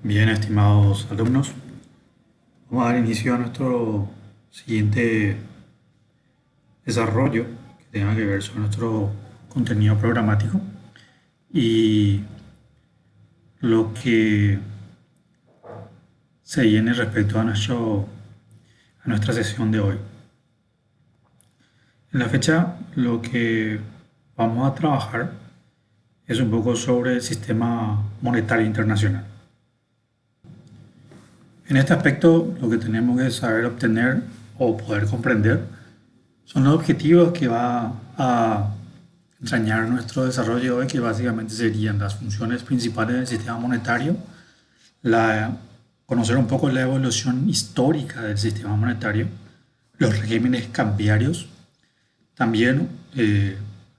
Bien, estimados alumnos, vamos a dar inicio a nuestro siguiente desarrollo que tenga que ver sobre nuestro contenido programático y lo que se viene respecto a nuestra sesión de hoy. En la fecha, lo que vamos a trabajar es un poco sobre el sistema monetario internacional. En este aspecto, lo que tenemos que saber obtener o poder comprender son los objetivos que va a entrañar nuestro desarrollo hoy, que básicamente serían las funciones principales del sistema monetario, la, conocer un poco la evolución histórica del sistema monetario, los regímenes cambiarios, también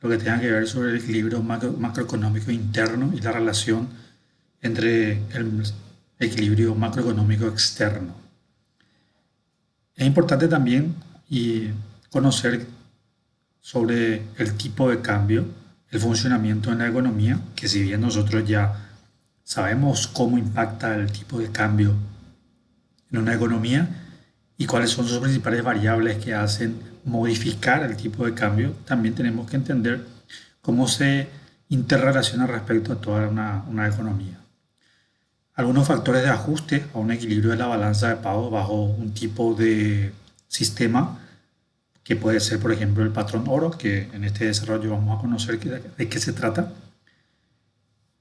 lo que tenga que ver sobre el equilibrio macroeconómico interno y la relación entre el equilibrio macroeconómico externo. Es importante también conocer sobre el tipo de cambio, el funcionamiento en la economía, que si bien nosotros ya sabemos cómo impacta el tipo de cambio en una economía y cuáles son sus principales variables que hacen modificar el tipo de cambio, también tenemos que entender cómo se interrelaciona respecto a toda una economía. Algunos factores de ajuste a un equilibrio de la balanza de pagos bajo un tipo de sistema que puede ser, por ejemplo, el patrón oro, que en este desarrollo vamos a conocer de qué se trata.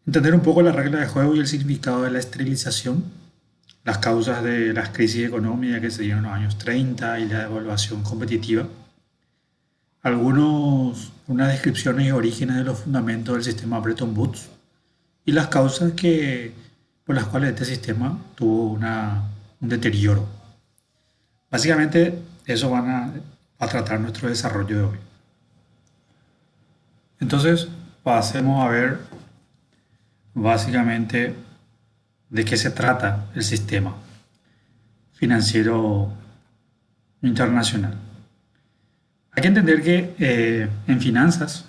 Entender un poco la regla de juego y el significado de la esterilización, las causas de las crisis económicas que se dieron en los años 30 y la devaluación competitiva. Unas descripciones y orígenes de los fundamentos del sistema Bretton Woods y las causas por las cuales este sistema tuvo un deterioro. Básicamente, eso a tratar nuestro desarrollo de hoy. Entonces, pasemos a ver básicamente de qué se trata el sistema financiero internacional. Hay que entender que en finanzas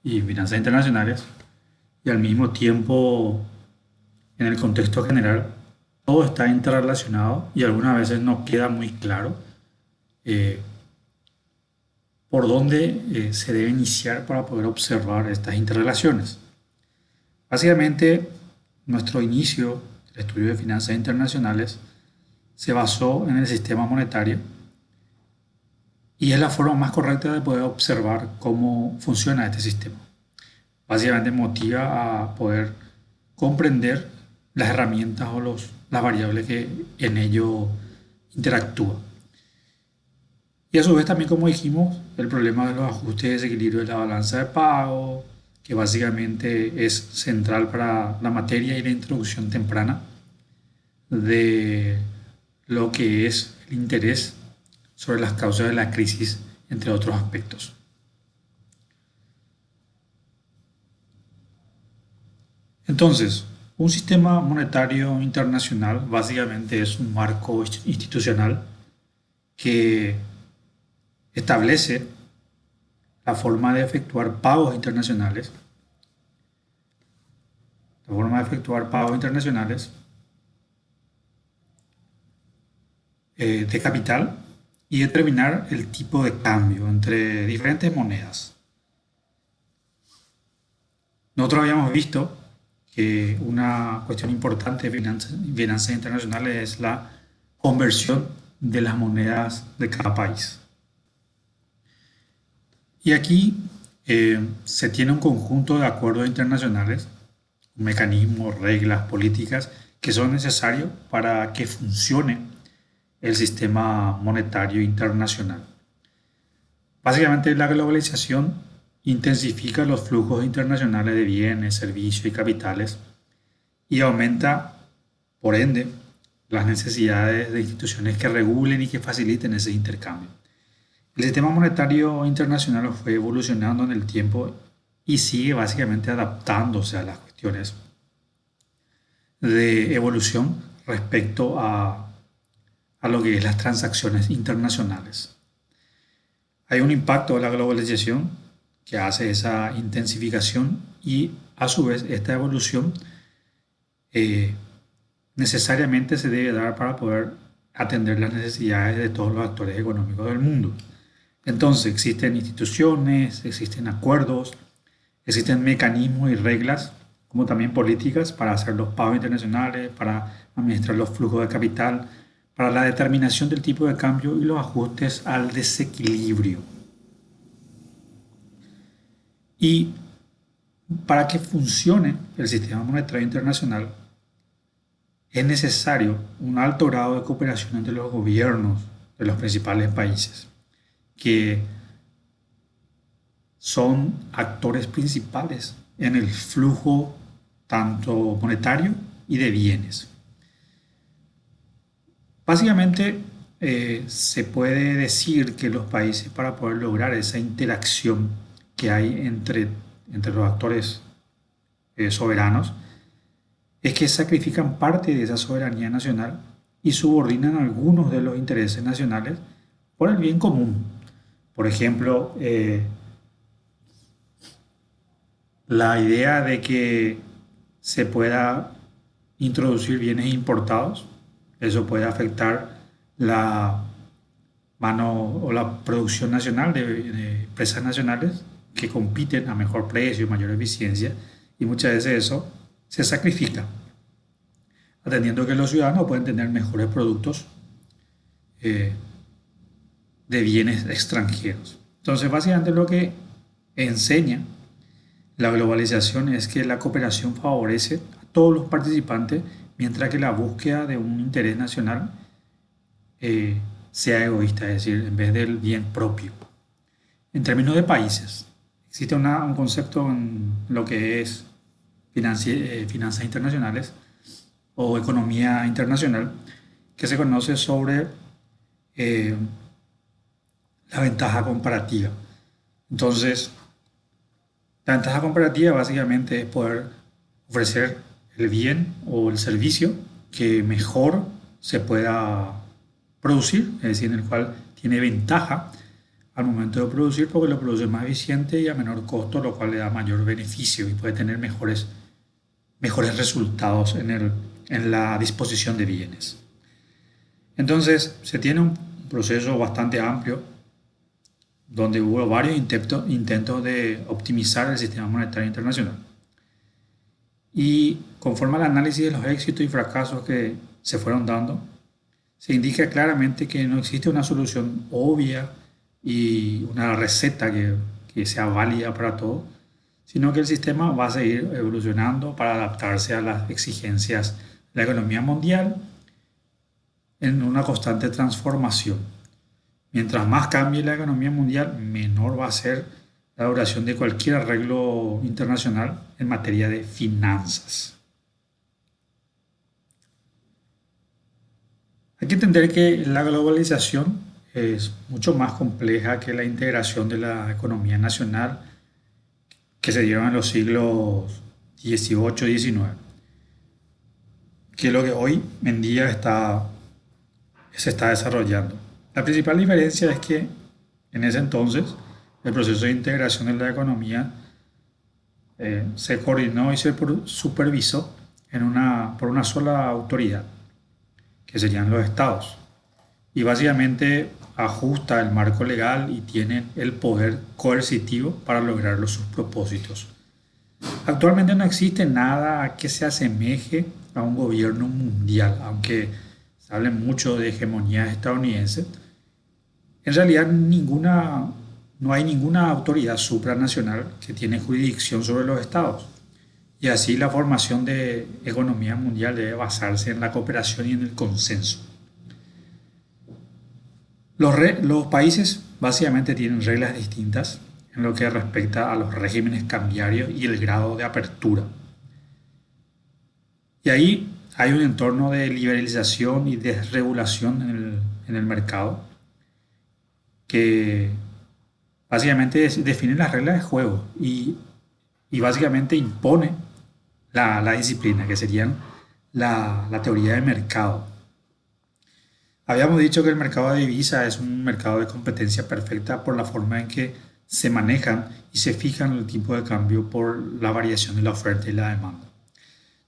y finanzas internacionales y al mismo tiempo en el contexto general, todo está interrelacionado y algunas veces no queda muy claro eh, por dónde se debe iniciar para poder observar estas interrelaciones. Básicamente, nuestro inicio del estudio de finanzas internacionales se basó en el sistema monetario y es la forma más correcta de poder observar cómo funciona este sistema. Básicamente motiva a poder comprender las herramientas o las variables que en ello interactúan. Y a su vez también, como dijimos, el problema de los ajustes y desequilibrio de la balanza de pago, que básicamente es central para la materia y la introducción temprana de lo que es el interés sobre las causas de la crisis, entre otros aspectos. Entonces, un sistema monetario internacional básicamente es un marco institucional que establece la forma de efectuar pagos internacionales, de capital y determinar el tipo de cambio entre diferentes monedas. Nosotros habíamos visto que una cuestión importante de finanzas internacionales es la conversión de las monedas de cada país. Y aquí se tiene un conjunto de acuerdos internacionales, mecanismos, reglas, políticas que son necesarios para que funcione el sistema monetario internacional. Básicamente la globalización intensifica los flujos internacionales de bienes, servicios y capitales y aumenta, por ende, las necesidades de instituciones que regulen y que faciliten ese intercambio. El sistema monetario internacional fue evolucionando en el tiempo y sigue básicamente adaptándose a las cuestiones de evolución respecto a lo que es las transacciones internacionales. Hay un impacto de la globalización que hace esa intensificación y a su vez esta evolución necesariamente se debe dar para poder atender las necesidades de todos los actores económicos del mundo. Entonces existen instituciones, existen acuerdos, existen mecanismos y reglas, como también políticas para hacer los pagos internacionales, para administrar los flujos de capital, para la determinación del tipo de cambio y los ajustes al desequilibrio. Y para que funcione el sistema monetario internacional es necesario un alto grado de cooperación entre los gobiernos de los principales países, que son actores principales en el flujo tanto monetario y de bienes. Básicamente, se puede decir que los países, para poder lograr esa interacción que hay entre los actores soberanos, es que sacrifican parte de esa soberanía nacional y subordinan algunos de los intereses nacionales por el bien común. Por ejemplo, la idea de que se pueda introducir bienes importados, eso puede afectar la mano o la producción nacional de empresas nacionales que compiten a mejor precio, mayor eficiencia, y muchas veces eso se sacrifica, atendiendo que los ciudadanos pueden tener mejores productos eh, de bienes extranjeros. Entonces, básicamente lo que enseña la globalización es que la cooperación favorece a todos los participantes, mientras que la búsqueda de un interés nacional sea egoísta, es decir, en vez del bien propio. En términos de países, existe un concepto en lo que es finanzas internacionales o economía internacional que se conoce sobre eh, la ventaja comparativa. Entonces, la ventaja comparativa básicamente es poder ofrecer el bien o el servicio que mejor se pueda producir, es decir, en el cual tiene ventaja al momento de producir porque lo produce más eficiente y a menor costo, lo cual le da mayor beneficio y puede tener mejores resultados en la disposición de bienes. Entonces, se tiene un proceso bastante amplio donde hubo varios intentos de optimizar el sistema monetario internacional. Y conforme al análisis de los éxitos y fracasos que se fueron dando, se indica claramente que no existe una solución obvia y una receta que sea válida para todo, sino que el sistema va a seguir evolucionando para adaptarse a las exigencias de la economía mundial en una constante transformación. Mientras más cambie la economía mundial, menor va a ser la duración de cualquier arreglo internacional en materia de finanzas. Hay que entender que la globalización es mucho más compleja que la integración de la economía nacional que se dieron en los siglos XVIII y XIX, que es lo que hoy en día se está desarrollando. La principal diferencia es que en ese entonces el proceso de integración de la economía se coordinó y se supervisó por una sola autoridad, que serían los estados. Y básicamente ajusta el marco legal y tienen el poder coercitivo para lograr sus propósitos. Actualmente no existe nada que se asemeje a un gobierno mundial, aunque se hable mucho de hegemonía estadounidense. En realidad no hay ninguna autoridad supranacional que tiene jurisdicción sobre los estados. Y así la formación de economía mundial debe basarse en la cooperación y en el consenso. Los países básicamente tienen reglas distintas en lo que respecta a los regímenes cambiarios y el grado de apertura. Y ahí hay un entorno de liberalización y desregulación en el mercado que básicamente define las reglas de juego y básicamente impone la disciplina, que serían la teoría de mercado. Habíamos dicho que el mercado de divisa es un mercado de competencia perfecta por la forma en que se manejan y se fijan el tipo de cambio por la variación de la oferta y la demanda.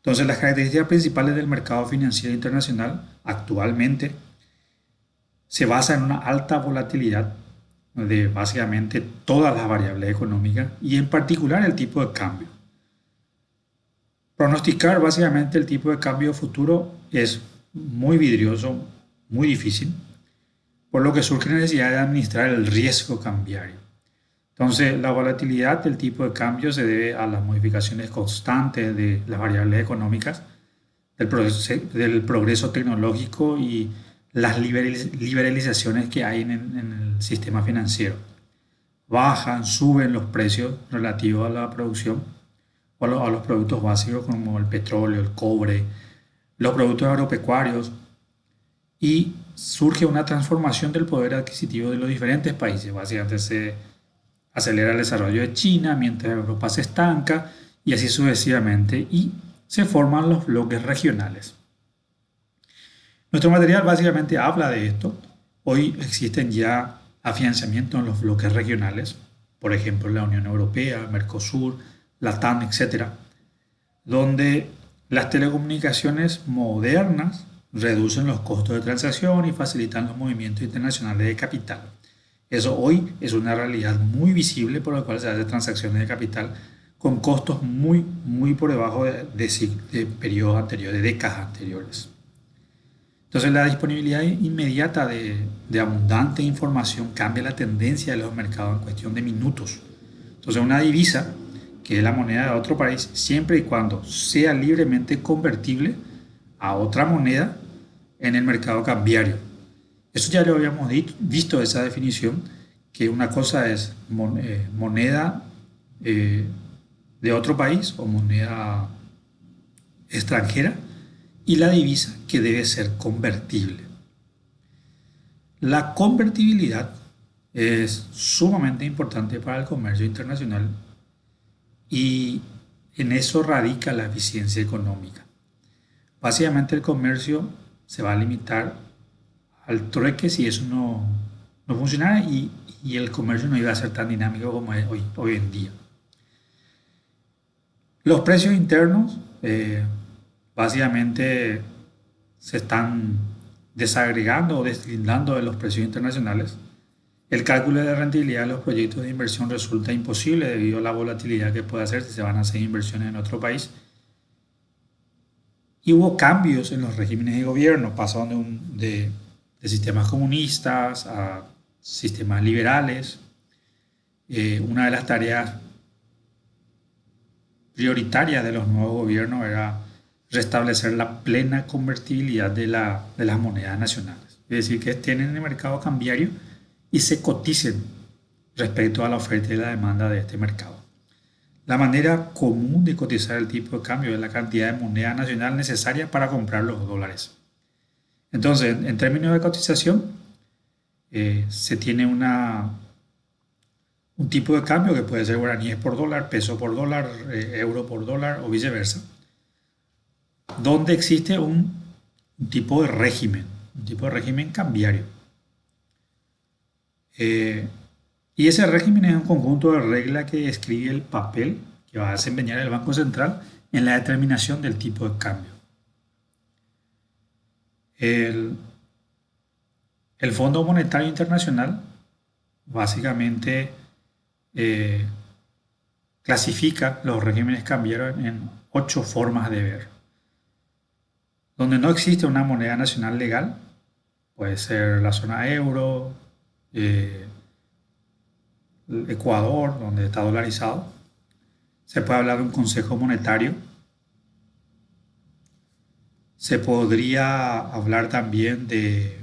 Entonces, las características principales del mercado financiero internacional actualmente se basa en una alta volatilidad de básicamente todas las variables económicas y en particular el tipo de cambio. Pronosticar básicamente el tipo de cambio futuro es muy vidrioso, muy difícil, por lo que surge la necesidad de administrar el riesgo cambiario. Entonces, la volatilidad del tipo de cambio se debe a las modificaciones constantes de las variables económicas, del progreso tecnológico y las liberalizaciones que hay en el sistema financiero. Bajan, suben los precios relativos a la producción o a los productos básicos como el petróleo, el cobre, los productos agropecuarios y surge una transformación del poder adquisitivo de los diferentes países. Básicamente se acelera el desarrollo de China mientras Europa se estanca y así sucesivamente y se forman los bloques regionales. Nuestro material básicamente habla de esto. Hoy existen ya afianzamientos en los bloques regionales, por ejemplo la Unión Europea, Mercosur, Latam, etcétera, donde las telecomunicaciones modernas reducen los costos de transacción y facilitan los movimientos internacionales de capital. Eso hoy es una realidad muy visible por la cual se hacen transacciones de capital con costos muy por debajo de periodos anteriores, de décadas anteriores. Entonces la disponibilidad inmediata de abundante información cambia la tendencia de los mercados en cuestión de minutos. Entonces una divisa, que es la moneda de otro país, siempre y cuando sea libremente convertible a otra moneda en el mercado cambiario. Eso ya lo habíamos visto, esa definición, que una cosa es moneda de otro país o moneda extranjera y la divisa que debe ser convertible. La convertibilidad es sumamente importante para el comercio internacional y en eso radica la eficiencia económica. Básicamente el comercio se va a limitar al trueque si eso no funcionara y el comercio no iba a ser tan dinámico como es hoy en día. Los precios internos básicamente se están desagregando o deslindando de los precios internacionales. El cálculo de rentabilidad de los proyectos de inversión resulta imposible debido a la volatilidad que puede hacer si se van a hacer inversiones en otro país. Y hubo cambios en los regímenes de gobierno, pasando de sistemas comunistas a sistemas liberales. Una de las tareas prioritarias de los nuevos gobiernos era restablecer la plena convertibilidad de las monedas nacionales. Es decir, que estén en el mercado cambiario y se coticen respecto a la oferta y la demanda de este mercado. La manera común de cotizar el tipo de cambio es la cantidad de moneda nacional necesaria para comprar los dólares. Entonces, en términos de cotización, se tiene un tipo de cambio que puede ser guaraníes por dólar, peso por dólar, euro por dólar o viceversa, donde existe un tipo de régimen cambiario. Y ese régimen es un conjunto de reglas que describe el papel que va a desempeñar el Banco Central en la determinación del tipo de cambio. El Fondo Monetario Internacional básicamente clasifica los regímenes cambiarios en 8 formas de ver. Donde no existe una moneda nacional legal, puede ser la zona euro, Ecuador, donde está dolarizado. Se puede hablar de un consejo monetario. Se podría hablar también de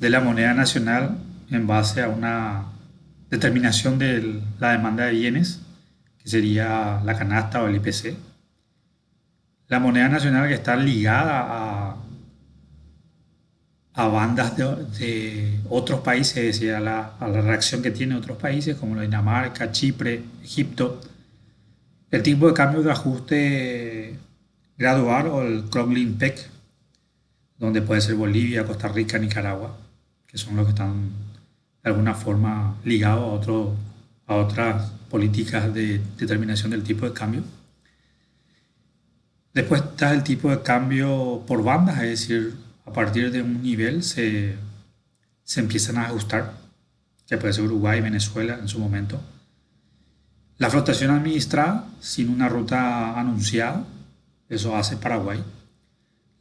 la moneda nacional en base a una determinación de la demanda de bienes, que sería la canasta o el IPC. La moneda nacional que está ligada a bandas de otros países, es decir, a la reacción que tienen otros países como la Dinamarca, Chipre, Egipto. El tipo de cambio de ajuste gradual o el crumbling peg, donde puede ser Bolivia, Costa Rica, Nicaragua, que son los que están de alguna forma ligado a otras políticas de determinación del tipo de cambio. Después está el tipo de cambio por bandas, es decir, a partir de un nivel se empiezan a ajustar, que puede ser Uruguay, Venezuela en su momento. La flotación administrada sin una ruta anunciada, eso hace Paraguay.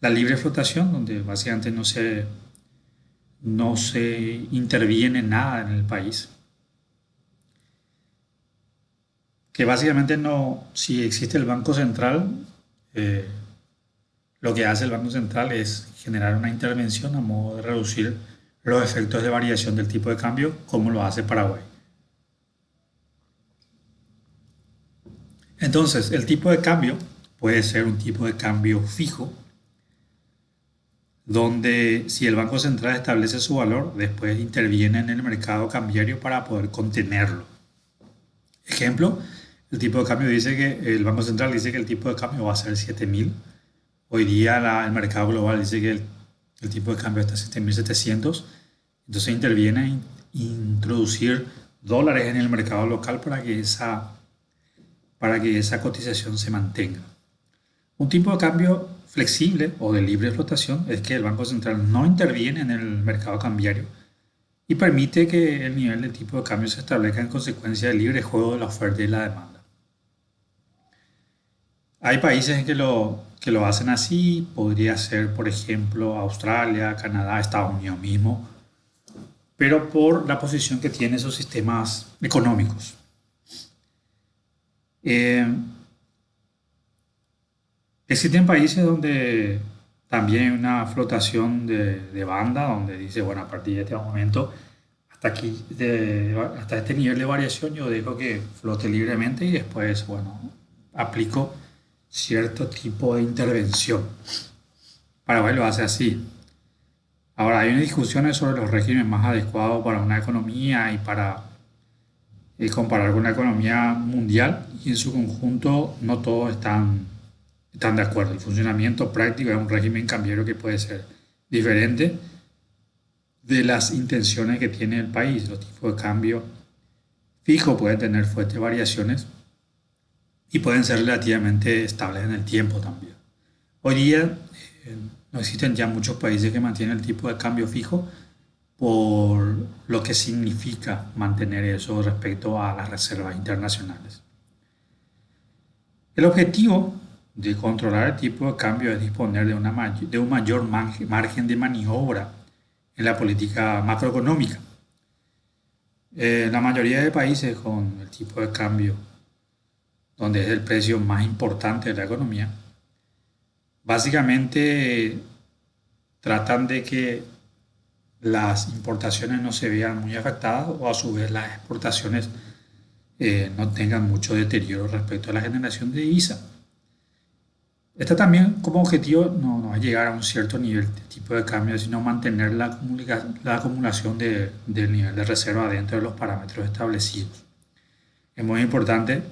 La libre flotación, donde básicamente no se interviene nada en el país. Que básicamente no, si existe el Banco Central, eh, lo que hace el Banco Central es generar una intervención a modo de reducir los efectos de variación del tipo de cambio, como lo hace Paraguay. Entonces, el tipo de cambio puede ser un tipo de cambio fijo, donde si el Banco Central establece su valor, después interviene en el mercado cambiario para poder contenerlo. Ejemplo, el tipo de cambio dice que el Banco Central dice que el tipo de cambio va a ser 7.000. Hoy día el mercado global dice que el tipo de cambio está a 7.700. Entonces interviene a introducir dólares en el mercado local para que esa cotización se mantenga. Un tipo de cambio flexible o de libre flotación es que el Banco Central no interviene en el mercado cambiario y permite que el nivel de tipo de cambio se establezca en consecuencia del libre juego de la oferta y la demanda. Hay países que lo hacen así, podría ser por ejemplo Australia, Canadá, Estados Unidos mismo, pero por la posición que tienen sus sistemas económicos. Eh, Existen países donde también hay una flotación de banda, donde dice, bueno, a partir de este momento, hasta este nivel de variación, yo dejo que flote libremente y después, bueno, aplico cierto tipo de intervención. Paraguay lo hace así. Ahora, hay unas discusiones sobre los regímenes más adecuados para una economía y para comparar con la economía mundial y en su conjunto no todos están de acuerdo. El funcionamiento práctico es un régimen cambiario que puede ser diferente de las intenciones que tiene el país. Los tipos de cambio fijo pueden tener fuertes variaciones y pueden ser relativamente estables en el tiempo también. Hoy día no existen ya muchos países que mantienen el tipo de cambio fijo por lo que significa mantener eso respecto a las reservas internacionales. El objetivo de controlar el tipo de cambio es disponer de un mayor margen de maniobra en la política macroeconómica. La mayoría de países con el tipo de cambio, donde es el precio más importante de la economía, básicamente tratan de que las importaciones no se vean muy afectadas o a su vez las exportaciones no tengan mucho deterioro respecto a la generación de divisa. Esta también como objetivo no es llegar a un cierto nivel de tipo de cambio, sino mantener la acumulación del nivel de reserva dentro de los parámetros establecidos. Es muy importante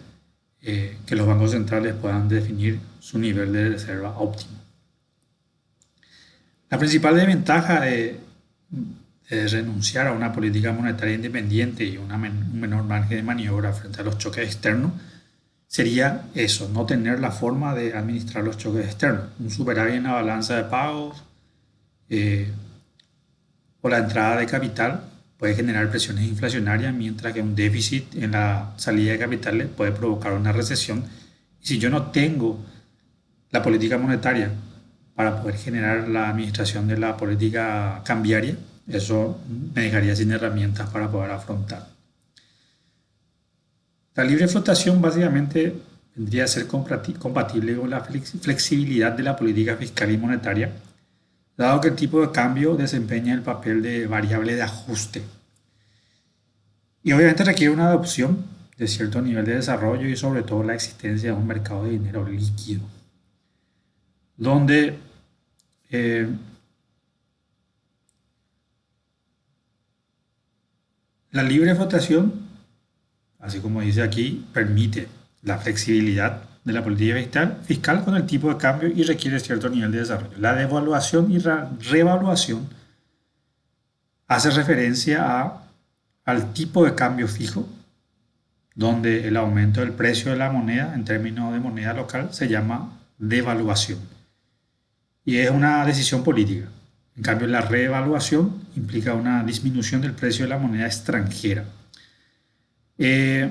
que los bancos centrales puedan definir su nivel de reserva óptimo. La principal desventaja de renunciar a una política monetaria independiente y un menor margen de maniobra frente a los choques externos sería eso, no tener la forma de administrar los choques externos. Un superávit en la balanza de pagos o la entrada de capital puede generar presiones inflacionarias, mientras que un déficit en la salida de capitales puede provocar una recesión. Y si yo no tengo la política monetaria para poder generar la administración de la política cambiaria, eso me dejaría sin herramientas para poder afrontar. La libre flotación básicamente vendría a ser compatible con la flexibilidad de la política fiscal y monetaria, dado que el tipo de cambio desempeña el papel de variable de ajuste. Y obviamente requiere una adopción de cierto nivel de desarrollo y sobre todo la existencia de un mercado de dinero líquido, donde la libre flotación, así como dice aquí, permite la flexibilidad de la política fiscal con el tipo de cambio y requiere cierto nivel de desarrollo. La devaluación y la revaluación hace referencia a al tipo de cambio fijo, donde el aumento del precio de la moneda en términos de moneda local se llama devaluación y es una decisión política. En cambio, la reevaluación implica una disminución del precio de la moneda extranjera. Eh,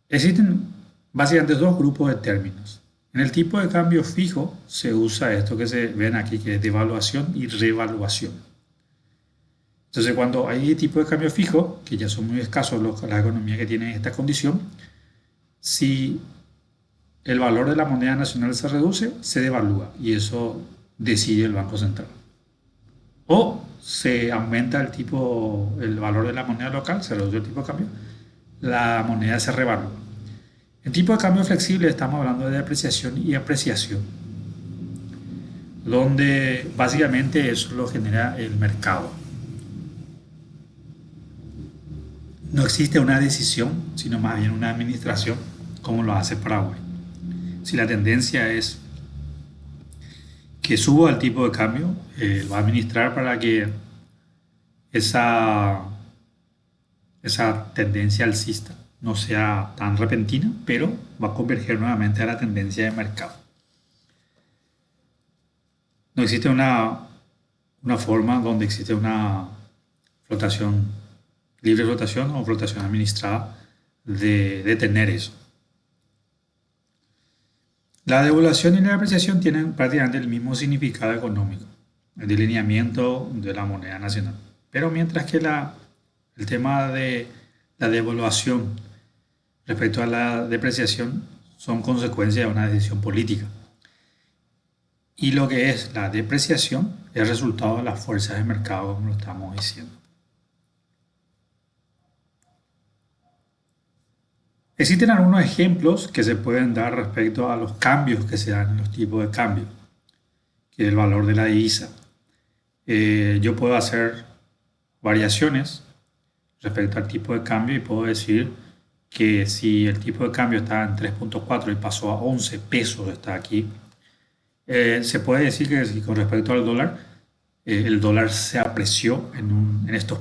Existen básicamente dos grupos de términos. En el tipo de cambio fijo se usa esto que se ven aquí, que es devaluación y revaluación. Entonces, cuando hay tipo de cambio fijo, que ya son muy escasos las economías que tienen esta condición, si el valor de la moneda nacional se reduce, se devalúa y eso decide el Banco Central. O se aumenta el valor de la moneda local, se reduce el tipo de cambio, la moneda se revalúa. En tipo de cambio flexible estamos hablando de depreciación y apreciación, donde básicamente eso lo genera el mercado. No existe una decisión, sino más bien una administración, como lo hace Paraguay. Si la tendencia es que suba el tipo de cambio, va a administrar para que esa, esa tendencia alcista no sea tan repentina, pero va a converger nuevamente a la tendencia de mercado. No existe una forma donde existe una flotación, libre flotación o flotación administrada de tener eso. La devaluación y la depreciación tienen prácticamente el mismo significado económico, el delineamiento de la moneda nacional. Pero mientras que el tema de la devaluación respecto a la depreciación son consecuencia de una decisión política. Y lo que es la depreciación es resultado de las fuerzas de mercado, como lo estamos diciendo. Existen algunos ejemplos que se pueden dar respecto a los cambios que se dan en los tipos de cambio, que es el valor de la divisa. Yo puedo hacer variaciones respecto al tipo de cambio y puedo decir que si el tipo de cambio está en 3.4 y pasó a 11 pesos, está aquí, se puede decir que si con respecto al dólar, el dólar se apreció en estos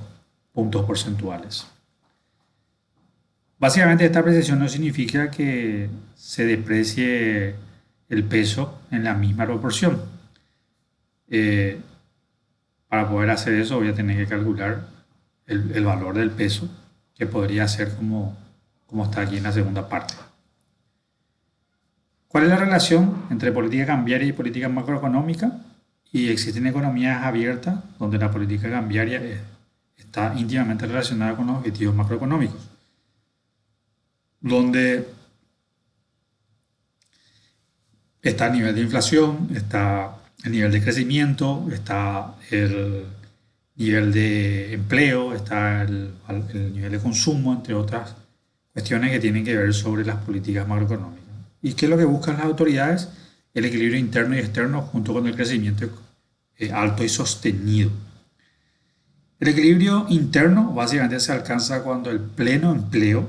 puntos porcentuales. Básicamente esta apreciación no significa que se deprecie el peso en la misma proporción. Eh, para poder hacer eso voy a tener que calcular el valor del peso, que podría ser como está aquí en la segunda parte. ¿Cuál es la relación entre política cambiaria y política macroeconómica? Y existen economías abiertas donde la política cambiaria está íntimamente relacionada con los objetivos macroeconómicos, donde está el nivel de inflación, está el nivel de crecimiento, está el nivel de empleo, está el nivel de consumo, entre otras cuestiones que tienen que ver sobre las políticas macroeconómicas. ¿Y qué es lo que buscan las autoridades? El equilibrio interno y externo junto con el crecimiento alto y sostenido. El equilibrio interno básicamente se alcanza cuando el pleno empleo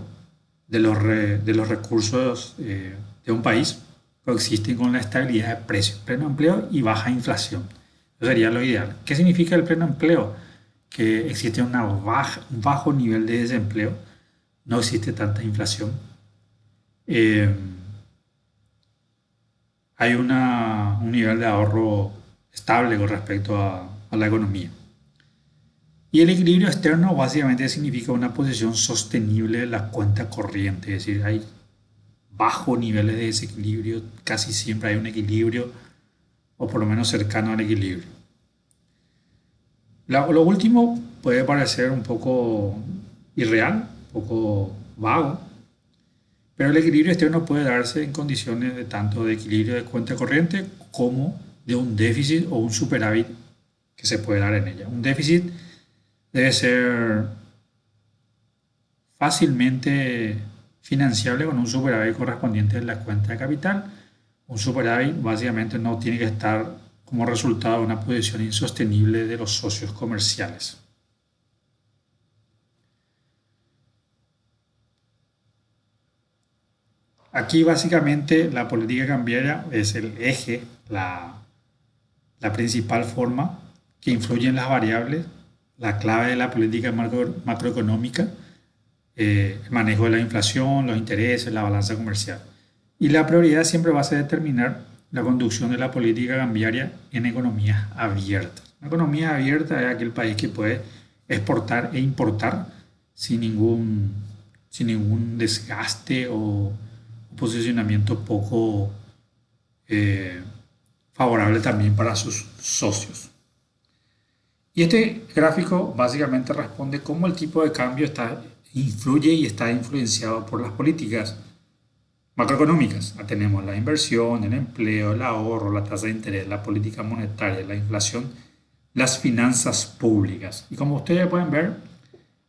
de los recursos de un país coexisten con la estabilidad de precios, pleno empleo y baja inflación. Eso sería lo ideal. ¿Qué significa el pleno empleo? Que existe un bajo nivel de desempleo, no existe tanta inflación. Hay un nivel de ahorro estable con respecto a la economía. Y el equilibrio externo básicamente significa una posición sostenible de la cuenta corriente, es decir, hay bajos niveles de desequilibrio, casi siempre hay un equilibrio o por lo menos cercano al equilibrio. Lo último puede parecer un poco irreal, un poco vago, pero el equilibrio externo puede darse en condiciones de tanto de equilibrio de cuenta corriente como de un déficit o un superávit que se puede dar en ella. Un déficit debe ser fácilmente financiable con un superávit correspondiente en la cuenta de capital. Un superávit básicamente no tiene que estar como resultado de una posición insostenible de los socios comerciales. Aquí básicamente la política cambiaria es el eje, la principal forma que influye en las variables, la clave de la política macroeconómica, el manejo de la inflación, los intereses, la balanza comercial. Y la prioridad siempre va a ser determinar la conducción de la política cambiaria en economías abiertas. Una economía abierta es aquel país que puede exportar e importar sin ningún, sin ningún desgaste o posicionamiento poco eh, favorable también para sus socios. Y este gráfico básicamente responde cómo el tipo de cambio influye y está influenciado por las políticas macroeconómicas. Tenemos la inversión, el empleo, el ahorro, la tasa de interés, la política monetaria, la inflación, las finanzas públicas. Y como ustedes pueden ver,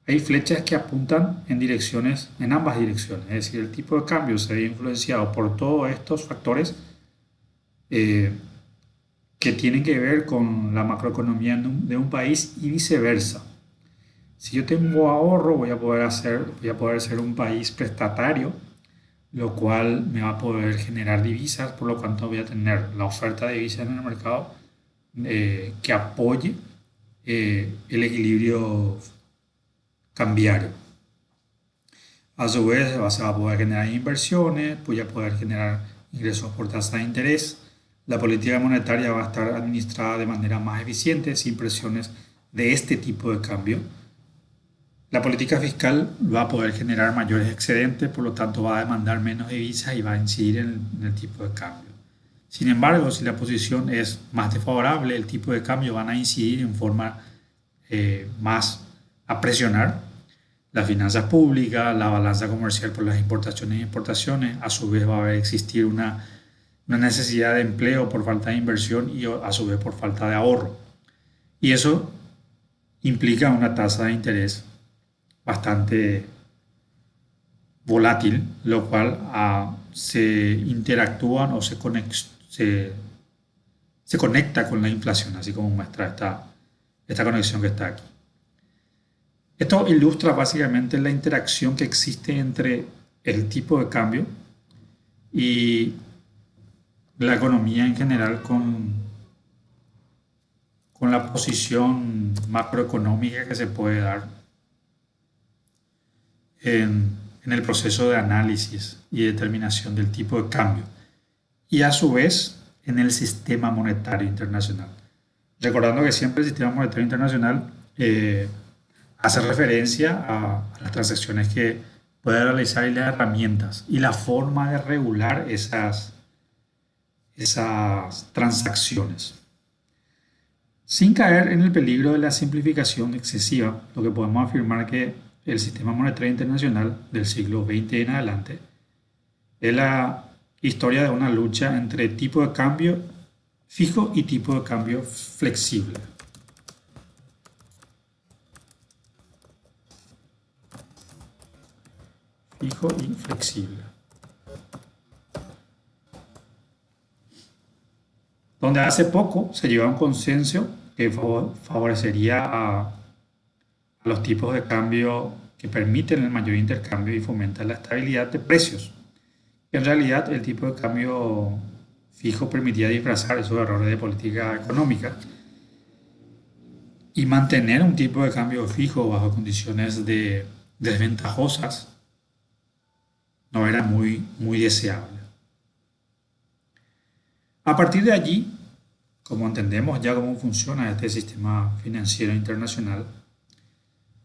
hay flechas que apuntan en ambas direcciones. Es decir, el tipo de cambio se ve influenciado por todos estos factores eh, que tienen que ver con la macroeconomía de un país y viceversa. Si yo tengo ahorro, voy a poder ser un país prestatario, lo cual me va a poder generar divisas, por lo tanto voy a tener la oferta de divisas en el mercado que apoye el equilibrio cambiario. A su vez, se va a poder generar inversiones, voy a poder generar ingresos por tasa de interés. La política monetaria va a estar administrada de manera más eficiente, sin presiones de este tipo de cambio. La política fiscal va a poder generar mayores excedentes, por lo tanto va a demandar menos divisas y va a incidir en el tipo de cambio. Sin embargo, si la posición es más desfavorable, el tipo de cambio van a incidir en forma más a presionar las finanzas públicas, la balanza comercial por las importaciones e exportaciones. A su vez va a existir una necesidad de empleo por falta de inversión y a su vez por falta de ahorro. Y eso implica una tasa de interés bastante volátil, lo cual se interactúan o se conecta con la inflación, así como muestra esta conexión que está aquí. Esto ilustra básicamente la interacción que existe entre el tipo de cambio y la economía en general con la posición macroeconómica que se puede dar en el proceso de análisis y determinación del tipo de cambio y a su vez en el sistema monetario internacional. Recordando que siempre el sistema monetario internacional hace referencia a las transacciones que puede realizar y las herramientas y la forma de regular esas transacciones. Sin caer en el peligro de la simplificación excesiva, lo que podemos afirmar que el sistema monetario internacional del siglo XX en adelante es la historia de una lucha entre tipo de cambio fijo y tipo de cambio flexible. Fijo y flexible. Donde hace poco se llegó a un consenso que favorecería a los tipos de cambio que permiten el mayor intercambio y fomentan la estabilidad de precios. En realidad, el tipo de cambio fijo permitía disfrazar esos errores de política económica y mantener un tipo de cambio fijo bajo condiciones desventajosas no era muy deseable. A partir de allí, como entendemos ya cómo funciona este sistema financiero internacional,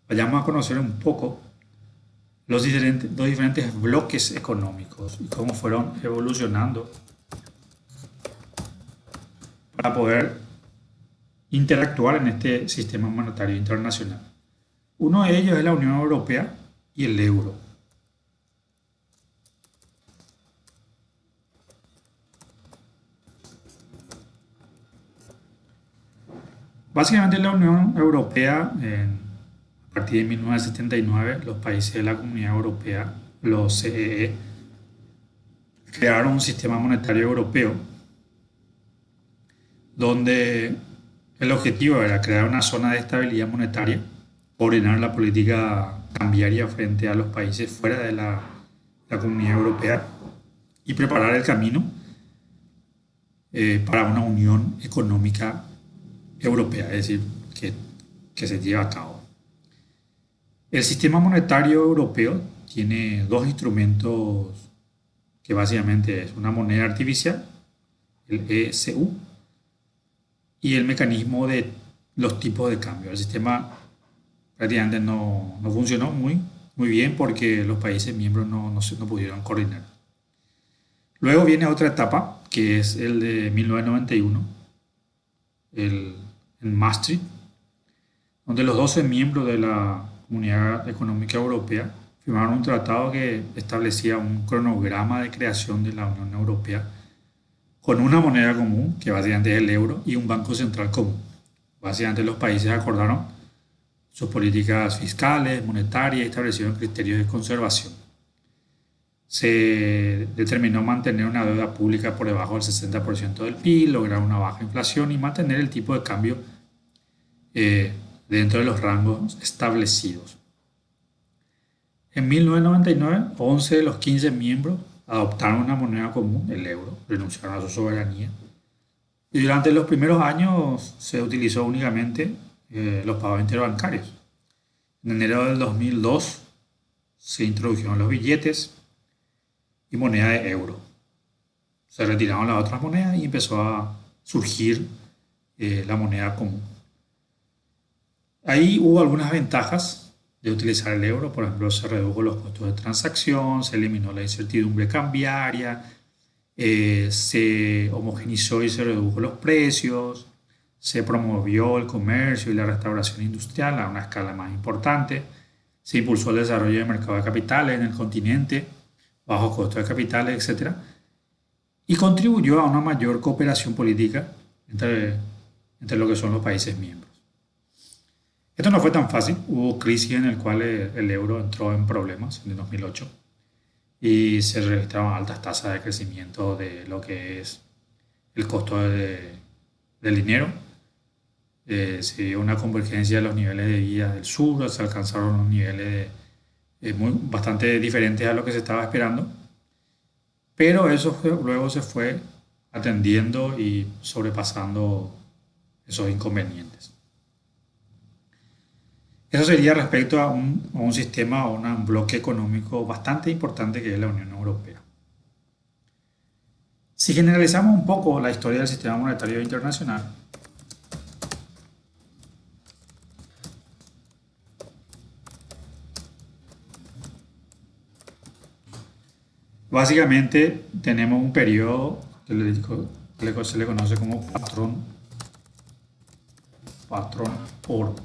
vayamos a conocer un poco los diferentes bloques económicos y cómo fueron evolucionando para poder interactuar en este sistema monetario internacional. Uno de ellos es la Unión Europea y el euro. Básicamente la Unión Europea, a partir de 1979, los países de la Comunidad Europea, los CEE, crearon un sistema monetario europeo donde el objetivo era crear una zona de estabilidad monetaria, coordinar la política cambiaria frente a los países fuera de la Comunidad Europea y preparar el camino para una unión económica europea, es decir, que que se lleva a cabo. El sistema monetario europeo tiene dos instrumentos que básicamente es una moneda artificial, el ECU, y el mecanismo de los tipos de cambio. El sistema prácticamente no funcionó muy bien porque los países miembros no pudieron coordinar. Luego viene otra etapa, que es el de 1991, en Maastricht, donde los 12 miembros de la Comunidad Económica Europea firmaron un tratado que establecía un cronograma de creación de la Unión Europea con una moneda común, que básicamente es el euro, y un banco central común. Básicamente los países acordaron sus políticas fiscales, monetarias y establecieron criterios de conservación. Se determinó mantener una deuda pública por debajo del 60% del PIB, lograr una baja inflación y mantener el tipo de cambio eh, dentro de los rangos establecidos. En 1999, 11 de los 15 miembros adoptaron una moneda común, el euro, renunciaron a su soberanía. Y durante los primeros años se utilizó únicamente los pagos interbancarios. En enero del 2002 se introdujeron los billetes y moneda de euro. Se retiraron las otras monedas y empezó a surgir la moneda común. Ahí hubo algunas ventajas de utilizar el euro, por ejemplo, se redujo los costos de transacción, se eliminó la incertidumbre cambiaria, se homogenizó y se redujo los precios, se promovió el comercio y la restauración industrial a una escala más importante, se impulsó el desarrollo del mercado de capitales en el continente, bajos costos de capitales, etc. Y contribuyó a una mayor cooperación política entre lo que son los países miembros. Esto no fue tan fácil, hubo crisis en el cual el euro entró en problemas en el 2008 y se registraron altas tasas de crecimiento de lo que es el costo del dinero. Se dio una convergencia de los niveles de vida del sur, se alcanzaron unos niveles bastante diferentes a lo que se estaba esperando, pero eso luego se fue atendiendo y sobrepasando esos inconvenientes. Eso sería respecto a un sistema o un bloque económico bastante importante que es la Unión Europea. Si generalizamos un poco la historia del sistema monetario internacional, básicamente tenemos un periodo que se le conoce como patrón oro,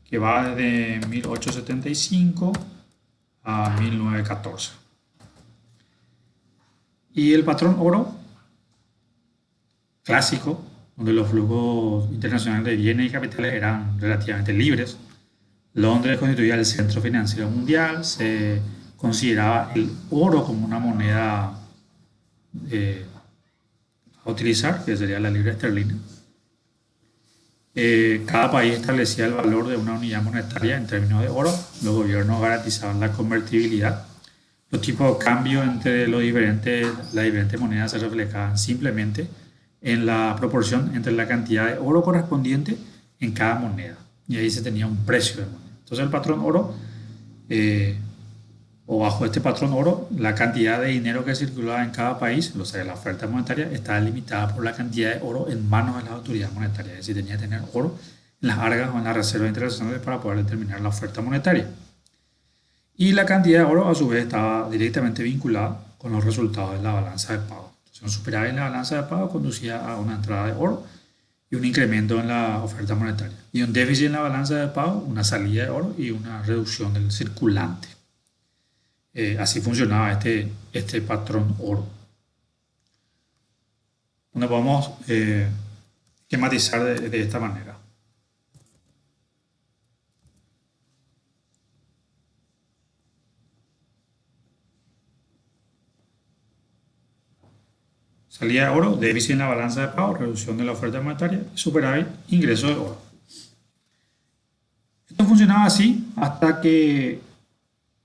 que va desde 1875 a 1914. Y el patrón oro clásico, donde los flujos internacionales de bienes y capitales eran relativamente libres. Londres constituía el centro financiero mundial, se consideraba el oro como una moneda a utilizar, que sería la libra esterlina. Cada país establecía el valor de una unidad monetaria en términos de oro. Los gobiernos garantizaban la convertibilidad. Los tipos de cambio entre las diferentes monedas se reflejaban simplemente en la proporción entre la cantidad de oro correspondiente en cada moneda. Y ahí se tenía un precio de moneda. Entonces el patrón oro, o bajo este patrón oro, la cantidad de dinero que circulaba en cada país, o sea, la oferta monetaria, estaba limitada por la cantidad de oro en manos de las autoridades monetarias. Es decir, tenía que tener oro en las arcas o en las reservas internacionales para poder determinar la oferta monetaria. Y la cantidad de oro, a su vez, estaba directamente vinculada con los resultados de la balanza de pago. Entonces, un superávit en la balanza de pago conducía a una entrada de oro y un incremento en la oferta monetaria. Y un déficit en la balanza de pago, una salida de oro y una reducción del circulante. Así funcionaba este patrón oro. Donde podemos esquematizar de esta manera. Salida de oro, déficit en la balanza de pago, reducción de la oferta monetaria, superávit, ingreso de oro. Esto funcionaba así hasta que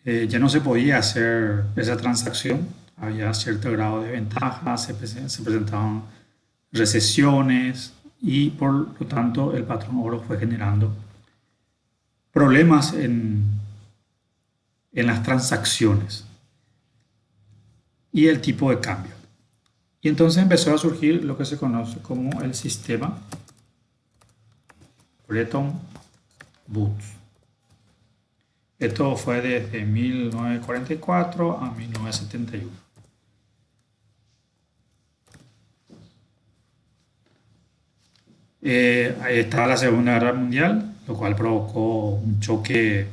ya no se podía hacer esa transacción. Había cierto grado de ventaja, se presentaban recesiones, y por lo tanto el patrón oro fue generando problemas en las transacciones y el tipo de cambio. Y entonces empezó a surgir lo que se conoce como el sistema Bretton Woods. Esto fue desde 1944 a 1971. Ahí estaba la Segunda Guerra Mundial, lo cual provocó un choque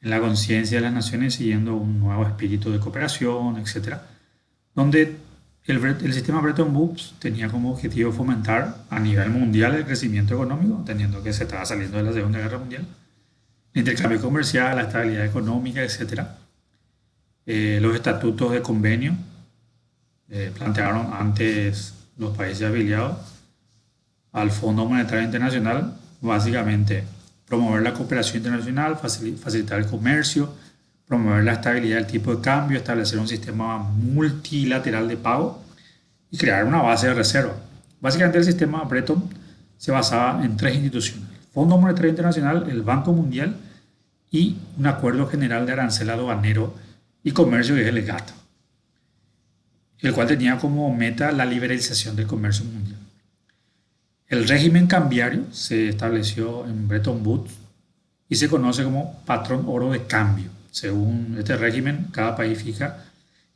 en la conciencia de las naciones siguiendo un nuevo espíritu de cooperación, etcétera, donde el sistema Bretton Woods tenía como objetivo fomentar a nivel mundial el crecimiento económico, entendiendo que se estaba saliendo de la Segunda Guerra Mundial, el intercambio comercial, la estabilidad económica, etcétera. Los estatutos de convenio plantearon antes los países afiliados al Fondo Monetario Internacional, básicamente promover la cooperación internacional, facilitar el comercio, promover la estabilidad del tipo de cambio, establecer un sistema multilateral de pago y crear una base de reserva. Básicamente el sistema Bretton se basaba en tres instituciones: el Fondo Monetario Internacional, el Banco Mundial y un acuerdo general de arancel aduanero y comercio que es el GATT, el cual tenía como meta la liberalización del comercio mundial. El régimen cambiario se estableció en Bretton Woods y se conoce como patrón oro de cambio. Según este régimen, cada país fija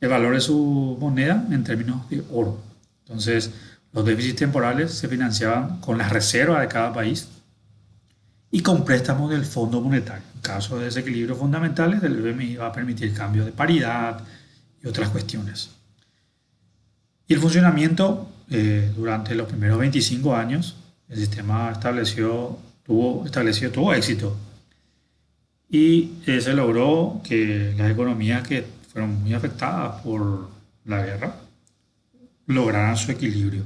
el valor de su moneda en términos de oro. Entonces, los déficits temporales se financiaban con las reservas de cada país y con préstamos del Fondo Monetario. En caso de desequilibrios fundamentales, el FMI va a permitir cambios de paridad y otras cuestiones. Y el funcionamiento durante los primeros 25 años, el sistema tuvo éxito y se logró que las economías que fueron muy afectadas por la guerra lograran su equilibrio.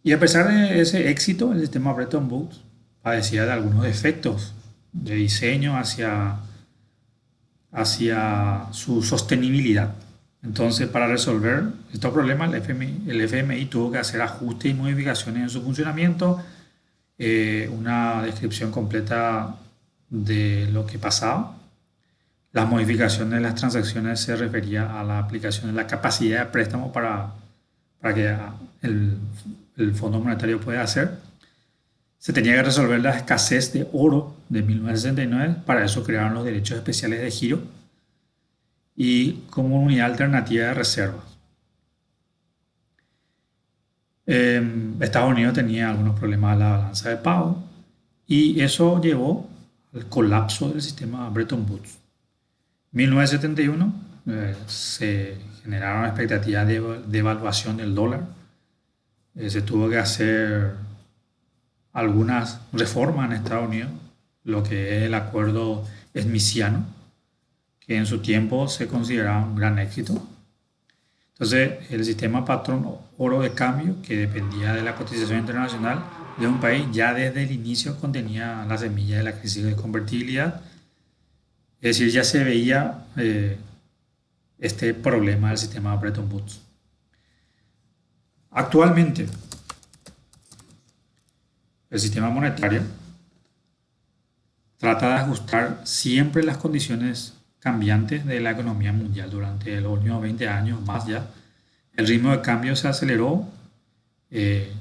Y a pesar de ese éxito, el sistema Bretton Woods padecía de algunos defectos de diseño hacia su sostenibilidad. Entonces, para resolver estos problemas, el FMI tuvo que hacer ajustes y modificaciones en su funcionamiento, una descripción completa de lo que pasaba. Las modificaciones de las transacciones se refería a la aplicación de la capacidad de préstamo para que el Fondo Monetario pueda hacer. Se tenía que resolver la escasez de oro de 1969, para eso crearon los derechos especiales de giro y como unidad alternativa de reservas. Estados Unidos tenía algunos problemas en la balanza de pago y eso llevó al colapso del sistema Bretton Woods. En 1971 se generaron expectativas de evaluación del dólar. Se tuvo que hacer algunas reformas en Estados Unidos, lo que es el acuerdo smithiano, que en su tiempo se consideraba un gran éxito. Entonces, el sistema patrón oro de cambio, que dependía de la cotización internacional de un país, ya desde el inicio contenía la semilla de la crisis de convertibilidad. Es decir, ya se veía este problema del sistema Bretton Woods. Actualmente, el sistema monetario trata de ajustar siempre las condiciones cambiantes de la economía mundial. Durante los últimos 20 años más ya, el ritmo de cambio se aceleró.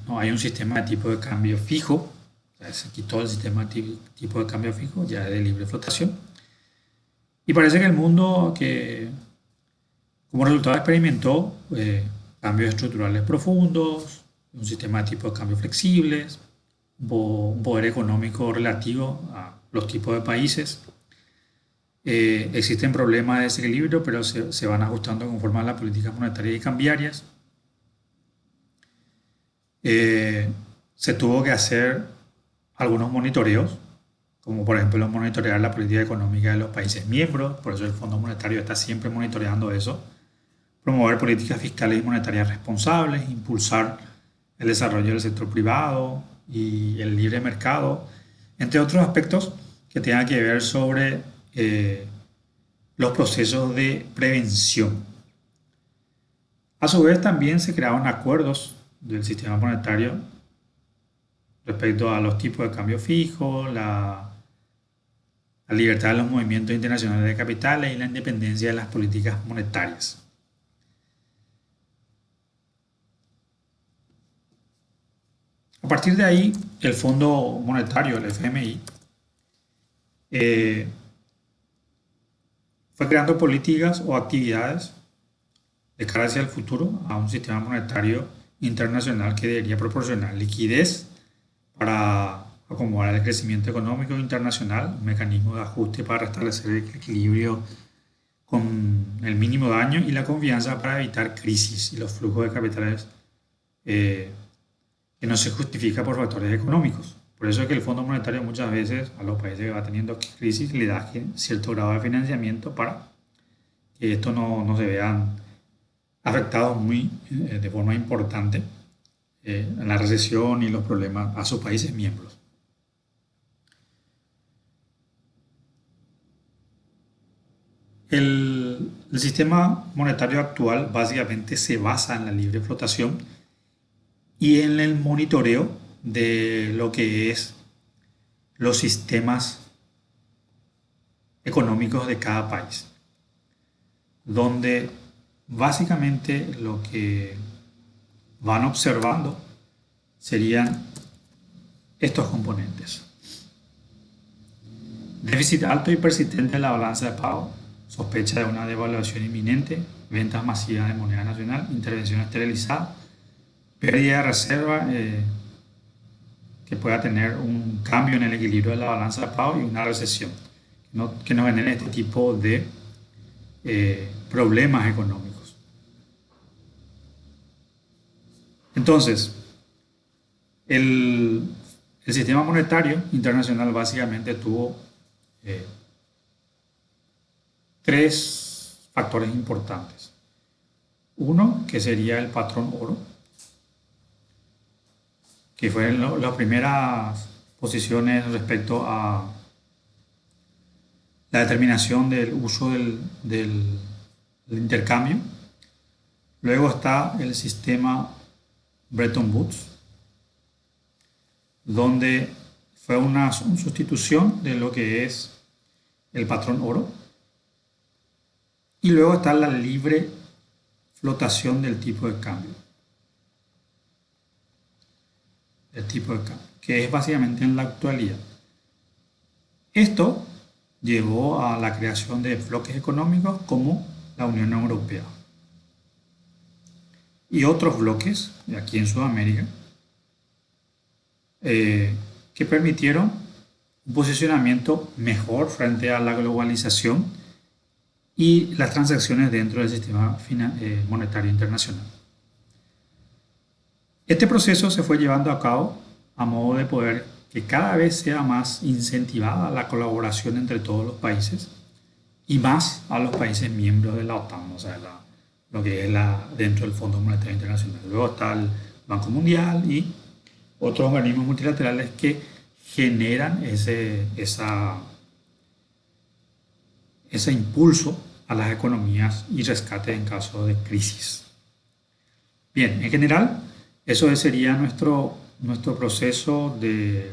No hay un sistema de tipo de cambio fijo, se quitó el sistema de tipo de cambio fijo, ya es de libre flotación. Y parece que el mundo que como resultado experimentó cambios estructurales profundos, un sistema de tipo de cambio flexibles, un poder económico relativo a los tipos de países. Existen problemas de desequilibrio, pero se van ajustando conforme a las políticas monetarias y cambiarias. Se tuvo que hacer algunos monitoreos, como por ejemplo monitorear la política económica de los países miembros, por eso el Fondo Monetario está siempre monitoreando eso, promover políticas fiscales y monetarias responsables, impulsar el desarrollo del sector privado y el libre mercado, entre otros aspectos que tengan que ver sobre los procesos de prevención. A su vez, también se crearon acuerdos del sistema monetario respecto a los tipos de cambio fijo, la libertad de los movimientos internacionales de capitales y la independencia de las políticas monetarias. A partir de ahí, el Fondo Monetario, el FMI, eh, fue creando políticas o actividades de cara hacia el futuro a un sistema monetario internacional que debería proporcionar liquidez para acomodar el crecimiento económico internacional, un mecanismo de ajuste para restablecer el equilibrio con el mínimo daño y la confianza para evitar crisis y los flujos de capitales eh, que no se justifica por factores económicos. Por eso es que el Fondo Monetario muchas veces a los países que va teniendo crisis le da cierto grado de financiamiento para que estos no se vean afectados de forma importante en la recesión y los problemas a sus países miembros. El sistema monetario actual básicamente se basa en la libre flotación y en el monitoreo de lo que es los sistemas económicos de cada país, donde básicamente lo que van observando serían estos componentes. Déficit alto y persistente en la balanza de pago, sospecha de una devaluación inminente, ventas masivas de moneda nacional, intervención esterilizada, pérdida de reserva que pueda tener un cambio en el equilibrio de la balanza de pago y una recesión que no genere este tipo de problemas económicos. Entonces, el sistema monetario internacional básicamente tuvo tres factores importantes. Uno, que sería el patrón oro, que fueron las primeras posiciones respecto a la determinación del uso del intercambio. Luego está el sistema Bretton Woods, donde fue una sustitución de lo que es el patrón oro. Y luego está la libre flotación del tipo de cambio. Que es básicamente en la actualidad. Esto llevó a la creación de bloques económicos como la Unión Europea y otros bloques de aquí en Sudamérica que permitieron un posicionamiento mejor frente a la globalización y las transacciones dentro del sistema monetario internacional. Este proceso se fue llevando a cabo a modo de poder que cada vez sea más incentivada la colaboración entre todos los países y más a los países miembros de la OTAN, o sea, lo que es dentro del Fondo Monetario Internacional. Luego está el Banco Mundial y otros organismos multilaterales que generan ese impulso a las economías y rescate en caso de crisis. Bien, en general, eso sería nuestro proceso de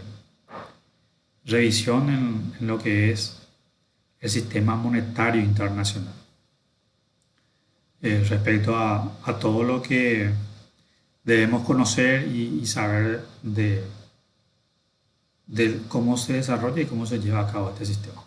revisión en lo que es el sistema monetario internacional. Respecto a todo lo que debemos conocer y saber de cómo se desarrolla y cómo se lleva a cabo este sistema.